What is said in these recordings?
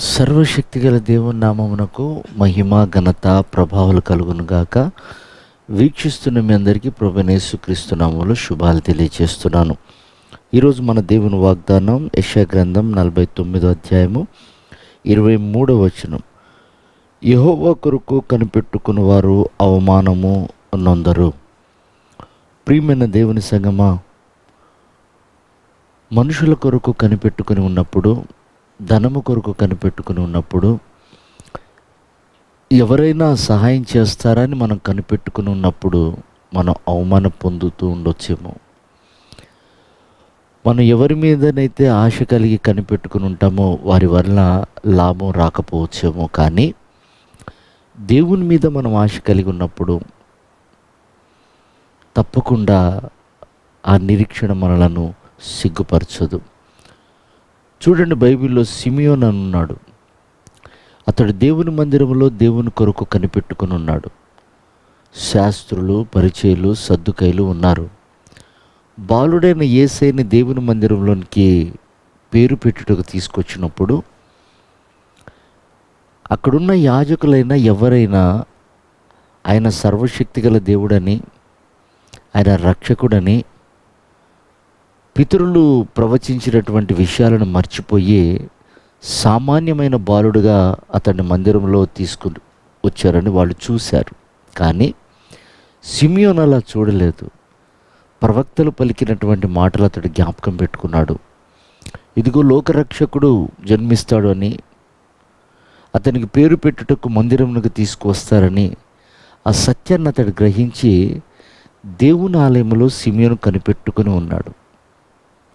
సర్వశక్తిగల దేవుని నామమునకు మహిమ ఘనత ప్రభావాలు కలుగునుగాక. వీక్షిస్తున్న మీ అందరికీ ప్రభువైన యేసుక్రీస్తు నామములో శుభాలు తెలియజేస్తున్నాను. ఈరోజు మన దేవుని వాగ్దానం యెషయా గ్రంథం 49వ అధ్యాయము 23వ వచనం. యెహోవా కొరకు కనిపెట్టుకుని వారు అవమానము నొందరు. ప్రియమైన దేవుని సంగమా, మనుషుల కొరకు కనిపెట్టుకుని ఉన్నప్పుడు, ధనము కొరకు కనిపెట్టుకుని ఉన్నప్పుడు, ఎవరైనా సహాయం చేస్తారని మనం కనిపెట్టుకుని ఉన్నప్పుడు మనం అవమానం పొందుతూ ఉండొచ్చేమో. మనం ఎవరి మీదనైతే ఆశ కలిగి కనిపెట్టుకుని ఉంటామో వారి వల్ల లాభం రాకపోవచ్చేమో. కానీ దేవుని మీద మనం ఆశ కలిగి ఉన్నప్పుడు తప్పకుండా ఆ నిరీక్షణ మనలను సిగ్గుపరచదు. చూడండి, బైబిల్లో సిమియోన్ అని ఉన్నాడు. అతడు దేవుని మందిరంలో దేవుని కొరకు కనిపెట్టుకుని ఉన్నాడు. శాస్త్రులు, పరిచయులు, సద్దుకైలు ఉన్నారు. బాలుడైన యేసయ్యని దేవుని మందిరంలోనికి పేరు పెట్టుటకు తీసుకొచ్చినప్పుడు అక్కడున్న యాజకులైనా ఎవరైనా ఆయన సర్వశక్తిగల దేవుడని, ఆయన రక్షకుడని, పితరులు ప్రవచించినటువంటి విషయాలను మర్చిపోయి సామాన్యమైన బాలుడుగా అతన్ని మందిరంలో తీసుకుని వచ్చారని వాళ్ళు చూశారు. కానీ సిమియోన్ అలా చూడలేదు. ప్రవక్తలు పలికినటువంటి మాటలు అతడు జ్ఞాపకం పెట్టుకున్నాడు. ఇదిగో లోకరక్షకుడు జన్మిస్తాడు అని, అతనికి పేరు పెట్టుటకు మందిరంలోకి తీసుకువస్తారని ఆ సత్యాన్ని అతడు గ్రహించి దేవుని ఆలయంలో సిమియోను కనిపెట్టుకుని ఉన్నాడు.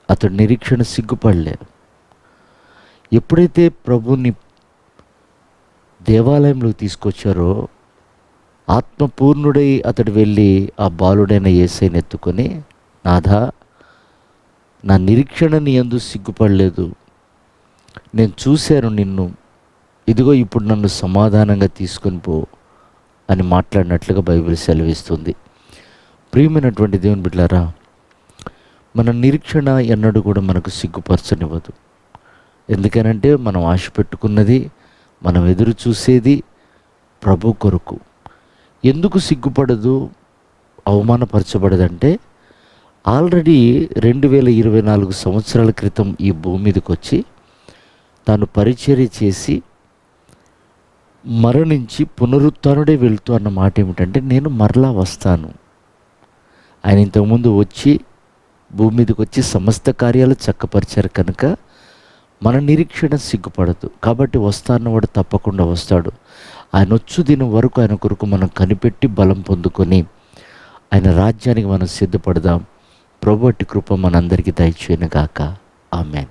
అతడు నిరీక్షణ సిగ్గుపడలేదు. ఎప్పుడైతే ప్రభుని దేవాలయంలోకి తీసుకొచ్చారో ఆత్మపూర్ణుడై అతడు వెళ్ళి ఆ బాలుడైన యేసయ్యని ఎత్తుకొని, నాథా, నా నిరీక్షణ నీ యందు సిగ్గుపడలేదు, నేను చూశాను నిన్ను, ఇదిగో ఇప్పుడు నన్ను సమాధానంగా తీసుకొని పో అని మాట్లాడినట్లుగా బైబిల్ సెలవిస్తుంది. ప్రియమైనటువంటి దేవుని బిడ్డలారా, మన నిరీక్షణ ఎన్నడూ కూడా మనకు సిగ్గుపరచనివ్వదు. ఎందుకనంటే మనం ఆశ పెట్టుకున్నది, మనం ఎదురు చూసేది ప్రభు కొరకు. ఎందుకు సిగ్గుపడదు, అవమానపరచబడదంటే, ఆల్రెడీ 2024 సంవత్సరాల క్రితం ఈ భూమి మీదకి వచ్చి తాను పరిచర్య చేసి మరణించి పునరుత్థానుడే వెళ్తూ అన్న మాట ఏమిటంటే, నేను మరలా వస్తాను. ఆయన ఇంతకుముందు వచ్చి భూమి మీదకి వచ్చి సమస్త కార్యాలు చక్కపరిచారు కనుక మన నిరీక్షణ సిగ్గుపడదు. కాబట్టి వస్తాన్నవాడు తప్పకుండా వస్తాడు. ఆయన వచ్చు దినం వరకు ఆయన కొరకు మనం కనిపెట్టి బలం పొందుకొని ఆయన రాజ్యానికి మనం సిద్ధపడదాం. ప్రభువు అట్టి కృప మనందరికీ దయచేయును గాక. ఆమేన్.